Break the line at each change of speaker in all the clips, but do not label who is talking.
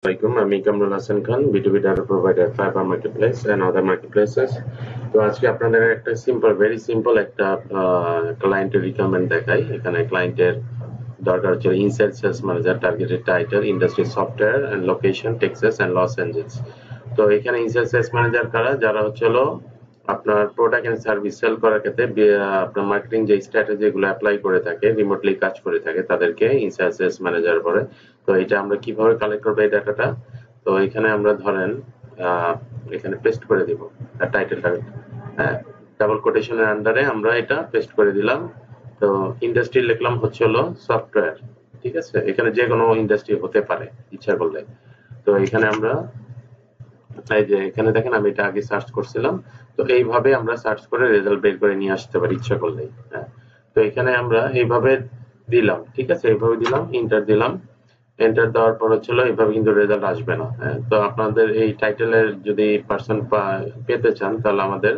Assalamualaikum. I'm Kamrul Hassan Khan, B2B data provider, Fiverr Marketplace and other marketplaces. তো আজকে আপনাদের একটা very simple একটা ক্লায়েন্টের রিকোয়ারমেন্ট দেখাই। এখানে ক্লায়েন্টের দরকার হচ্ছে inside sales manager, targeted title, industry software and location Texas and Los Angeles এখানে ইনসাইড সেলস ম্যানেজার কারা, যারা হচ্ছে আপনার প্রোডাক্ট এন্ড সার্ভিস সেল করার ক্ষেত্রে আপনার মার্কেটিং যে স্ট্র্যাটেজি গুলো অ্যাপ্লাই করে থাকে, রিমোটলি কাজ করে থাকে, তাদেরকে ইনসাইড সেলস ম্যানেজার বলে। তো এটা আমরা কিভাবে কালেক্ট করবো এই ডাটাটা? তো এখানে আমরা ধরেন এখানে পেস্ট করে দিব তার টাইটেলটা, হ্যাঁ, ডাবল কোটেশনের আন্ডারে আমরা এটা পেস্ট করে দিলাম। তো ইন্ডাস্ট্রি লিখলাম হচ্ছে সফটওয়্যার, ঠিক আছে? এখানে যে কোনো ইন্ডাস্ট্রি হতে পারে ইচ্ছা করলে। তো এখানে আমরা এই যে এখানে দেখেন আমি এটা আগে সার্চ করছিলাম। তো এইভাবে আমরা সার্চ করে রেজাল্ট বের করে নিয়ে আসতে পারি ইচ্ছা করলেই, হ্যাঁ। তো এখানে আমরা এইভাবে দিলাম, ঠিক আছে, এইভাবে দিলাম, ইন্টার দিলাম। এন্টার দেওয়ার পর হচ্ছিল এইভাবে কিন্তু রেজাল্ট আসবে না, হ্যাঁ। তো আপনাদের এই টাইটেলের যদি পার্সন পেতে চান তাহলে আমাদের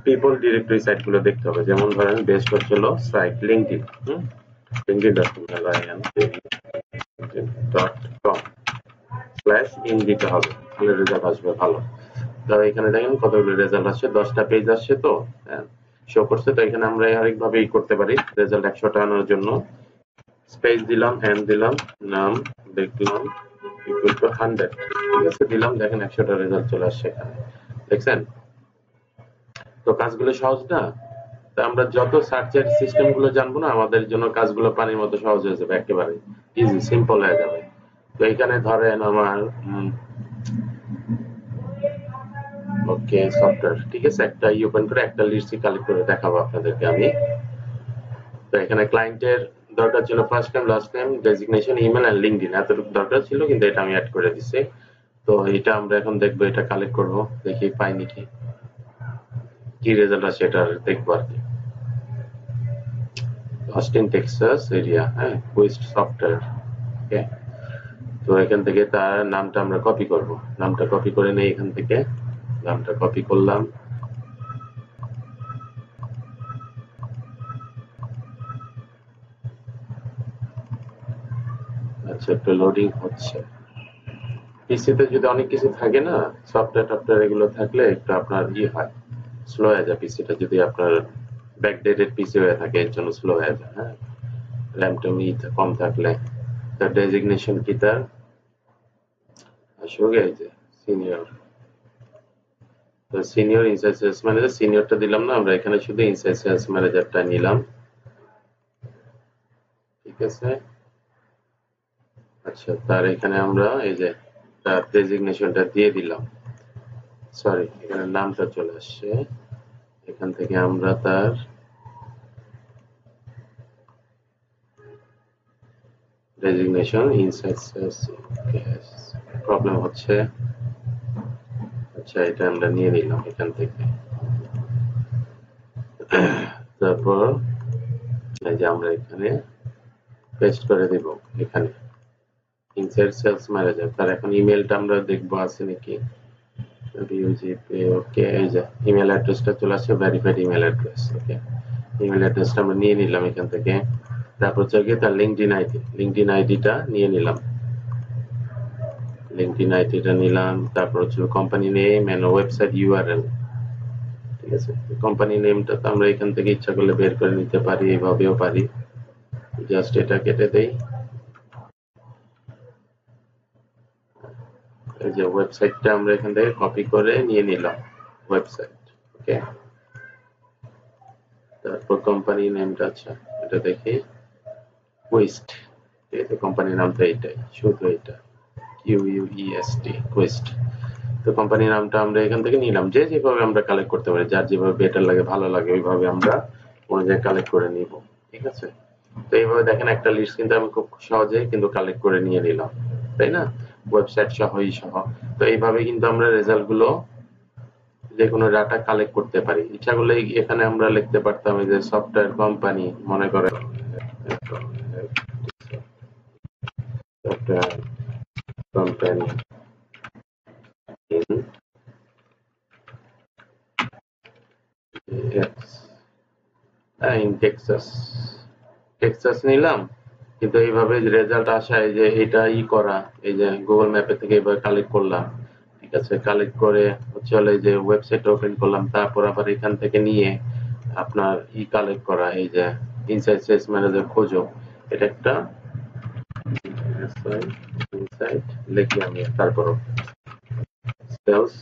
পিপল ডিরেক্টরি সাইট গুলো দেখতে হবে। যেমন ধরেন বেস্ট হচ্ছিল সাইট লিঙ্কডিন, linkedin.com/in দিতে হবে, তাহলে রেজাল্ট আসবে ভালো। তো এখানে দেখেন কতগুলো রেজাল্ট আসছে, 10টা পেজ আসছে। তো হ্যাঁ, শো করছে। তো এখানে আমরা আরেকভাবে করতে পারি রেজাল্ট 100টা আনার জন্য। স্পেস দিলাম, এন্ড দিলাম, নাম দেখলাম ইকুয়াল টু 100, ঠিক আছে, দিলাম। দেখেন 100টা রেজাল্ট চলে আসছে এখানে, দেখছেন? তো কাজগুলো সহজ না? তো আমরা যত সার্চের সিস্টেম গুলো জানবো না, আমাদের জন্য কাজগুলো পানির মতো সহজ হয়ে যাবে, একেবারে ইজি সিম্পল হয়ে যাবে। তো এখানে ধরেন আমার ওকে সফটওয়্যার, ঠিক আছে, একটা ওপেন করে একটা লিস্ট কালেক্ট করে দেখাবো আপনাদেরকে আমি। তো এখানে ক্লায়েন্টের দরকার ছিল first name, last name, designation, email and LinkedIn, এতটুকু দরকার ছিল, কিন্তু এটা আমি অ্যাড করে দিছি। তো এটা আমরা এখন দেখবো, এটা কালেক্ট করব, দেখি পাই নাকি, কি রেজাল্ট আছে এটা দেখবো আর কি। অস্টিন টেক্সাস এরিয়া, হ্যাঁ, কুইস্ট সফটওয়্যার, ওকে। তো এখান থেকে তার নামটা আমরা কপি করব, নামটা কপি করে নেই এখান থেকে, নামটা কপি করলাম। আচ্ছা, একটু লোডিং হচ্ছে। পিসিতে যদি অনেক কিছু থাকে না, সফটওয়্যার টফটওয়্যার এগুলো থাকলে একটু আপনার হয়, স্লো হয়ে যায় পিসিটা, যদি আপনার ব্যাকডেটেড পিসি হয়ে থাকে এর জন্য স্লো হয়ে যায়, হ্যাঁ। র্যাম ট্যাম কম থাকলে। তার ডেজিগনেশন কি তার আসলে এই যে সিনিয়র। তো সিনিয়র ইনসাইড সেলস ম্যানেজার, সিনিয়রটা দিলাম না আমরা, এখানে শুধু ইনসাইড সেলস ম্যানেজারটা নিলাম, ঠিক আছে। আচ্ছা, তার এখানে আমরা এই যে তার ডেজিগনেশনটা দিয়ে দিলাম, সরি এখানে নামটা চলে আসছে। এখান থেকে আমরা তার ডেজিগনেশন ইনসাইড সেলস, প্রবলেম হচ্ছে। আচ্ছা, এটা আমরা নিয়ে নিলাম এখান থেকে। তারপর এই যে আমরা এখানে পেস্ট করে দিব, এখানে ইনসাইড সেলস ম্যানেজার, তার এখন ইমেলটা আমরা দেখবো আছে নাকি। ওকে, এই যে ইমেল অ্যাড্রেসটা চলে আসছে, ভেরিফাইড ইমেল অ্যাড্রেস, ওকে। ইমেল অ্যাড্রেসটা আমরা নিয়ে নিলাম এখান থেকে। তারপর হচ্ছে তার লিঙ্কডইন আইডি, লিঙ্কডইন আইডিটা নিয়ে নিলাম, লিঙ্কডইন আইডিটা নিলাম। তারপর হচ্ছে company name and website URL, ঠিক আছে। কোম্পানি নেমটা তো আমরা এখান থেকে ইচ্ছা করলে বের করে নিতে পারি, এইভাবেও পারি। জাস্ট এটা কেটে দেই। এই যে ওয়েবসাইটটা আমরা এখান থেকে কপি করে নিয়ে নিলাম, ওয়েবসাইট, ওকে। তারপর কোম্পানি নেমটা, আচ্ছা এটা দেখি, কুইস্ট, ঠিক আছে, কোম্পানির নামটা এটাই, শুধু এটা, QUEST, কুইস্ট। তো কোম্পানির নামটা আমরা এখান থেকে নিলাম, যে যেভাবে আমরা কালেক্ট করতে পারি, যার যেভাবে বেটার লাগে, ভালো লাগে, ওইভাবে আমরা অনুযায়ী কালেক্ট করে নিব, ঠিক আছে। তো এইভাবে দেখেন একটা লিস্ট কিন্তু আমি খুব সহজে কিন্তু কালেক্ট করে নিয়ে নিলাম, তাই না? ওয়েবসাইট সহ। তো এইভাবে কিন্তু আমরা রেজাল্ট গুলো, যে কোনো ডাটা কালেক্ট করতে পারি। ইচ্ছা করলে এখানে আমরা লিখতে পারতাম এই যে সফটওয়্যার কোম্পানি, মনে করেন software company in Texas, Texas নিলাম, কিন্তু এইভাবে রেজাল্ট আসা, এই যে এটা করা, এই যে গুগল ম্যাপে থেকে এবার কালেক্ট করলাম, ঠিক আছে, কালেক্ট করে হচ্ছে হলো এই যে ওয়েবসাইট ওপেন করলাম, তারপর আবার এখান থেকে নিয়ে আপনার কালেক্ট করা, এই যে ইনসাইট সেলস ম্যানেজার খোঁজো, এটা একটা ইনসাইট লিখি আমি, তারপর সেলস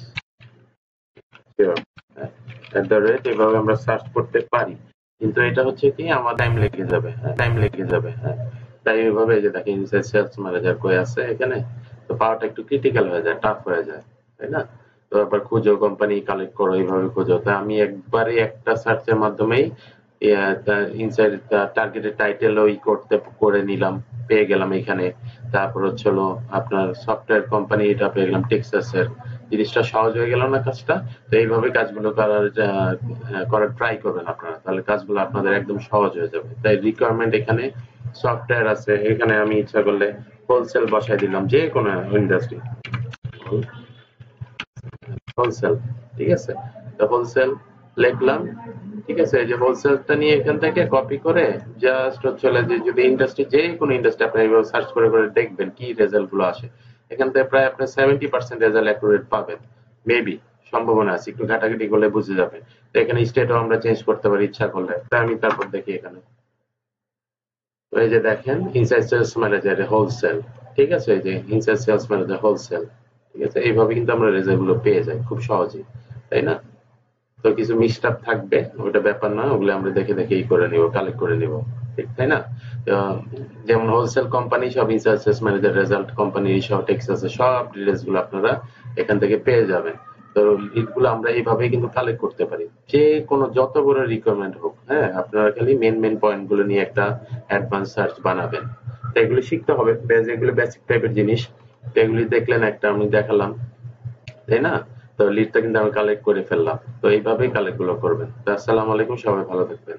এভাবে আমরা সার্চ করতে পারি। কিন্তু এটা হচ্ছে কি আমার টাইম লেগে যাবে, টাইম লেগে যাবে, হ্যাঁ। তাই এইভাবে যে দেখেন ইনসাইড সেলস ম্যানেজার কই আছে এখানে, তো পাওয়াটা একটু ক্রিটিক্যাল হয়ে যায়, টাফ হয়ে যায়, তাই না? তো আবার খুঁজো, কোম্পানি কালেক্ট করো, এইভাবে খুঁজো। তা আমি একবারে একটা সার্চের মাধ্যমেই ইনসাইড টার্গেটের টাইটেল ওই করতে করে নিলাম, পেয়ে গেলাম এখানে। তারপর হচ্ছে হলো আপনার সফটওয়্যার কোম্পানি, এটা পেয়ে গেলাম টেক্সাসের। জিনিসটা সহজ হয়ে গেল না কাজটা? তো এইভাবে কাজগুলো করার ট্রাই করবেন আপনারা, তাহলে কাজগুলো আপনাদের একদম সহজ হয়ে যাবে। তাই রিকোয়ারমেন্ট এখানে সফটওয়্যার আছে, এখানে আমি ইচ্ছা করলে হোলসেল বসাই দিলাম, যে কোনো ইন্ডাস্ট্রি হোলসেল, ঠিক আছে। তো হোলসেল লিখলাম, ঠিক আছে। এই যে হোলসেলটা নিয়ে এখান থেকে কপি করে জাস্ট হচ্ছে যে যদি ইন্ডাস্ট্রি, যে কোনো ইন্ডাস্ট্রি আপনি এইভাবে সার্চ করে করে দেখবেন কি রেজাল্ট গুলো আসে। এখান থেকে প্রায় আপনি 70% রেজাল্ট অ্যাকুরেট পাবেন, মেবি, সম্ভাবনা আছে, একটু ঘাটাঘাটি করলে বুঝে যাবে। তো এখানে স্টেটও আমরা চেঞ্জ করতে পারি ইচ্ছা করলে। তাই আমি তারপর দেখি এখানে, তো এই যে দেখেন ইনসাইড সেলস ম্যানেজার হোলসেল, ঠিক আছে, এই যে ইনসাইড সেলস ম্যানেজার হোলসেল, ঠিক আছে। এইভাবে কিন্তু আমরা রেজাল্ট গুলো পেয়ে যাই খুব সহজেই, তাই না? তো কিছু মিস্টেক থাকবে, ওটা ব্যাপার না, ওগুলো আমরা দেখে দেখে করে নিব, কালেক্ট করে নিব, ঠিক তাই না? তো যেমন হোলসেল কোম্পানি সব ইনসার্চেস ম্যানেজার রেজাল্ট কোম্পানি সব টেক্সাসের সব ডিটেলস গুলো আপনারা এখান থেকে পেয়ে যাবেন। তো লিড গুলো আমরা এইভাবেই কিন্তু কালেক্ট করতে পারি, যে কোনো যত বড় রিকোয়ারমেন্ট হোক, হ্যাঁ। আপনারা খালি মেন মেন পয়েন্ট গুলো নিয়ে একটা অ্যাডভান্স সার্চ বানাবেন। তো এগুলো শিখতে হবে, এগুলো বেসিক টাইপের জিনিস। তো এগুলি দেখলেন, একটা আমি দেখালাম, তাই না? তো লিডটা কিন্তু আমি কালেক্ট করে ফেললাম। তো এইভাবেই কালেক্ট গুলো করবেন। তো আসসালামু আলাইকুম, সবাই ভালো থাকবেন।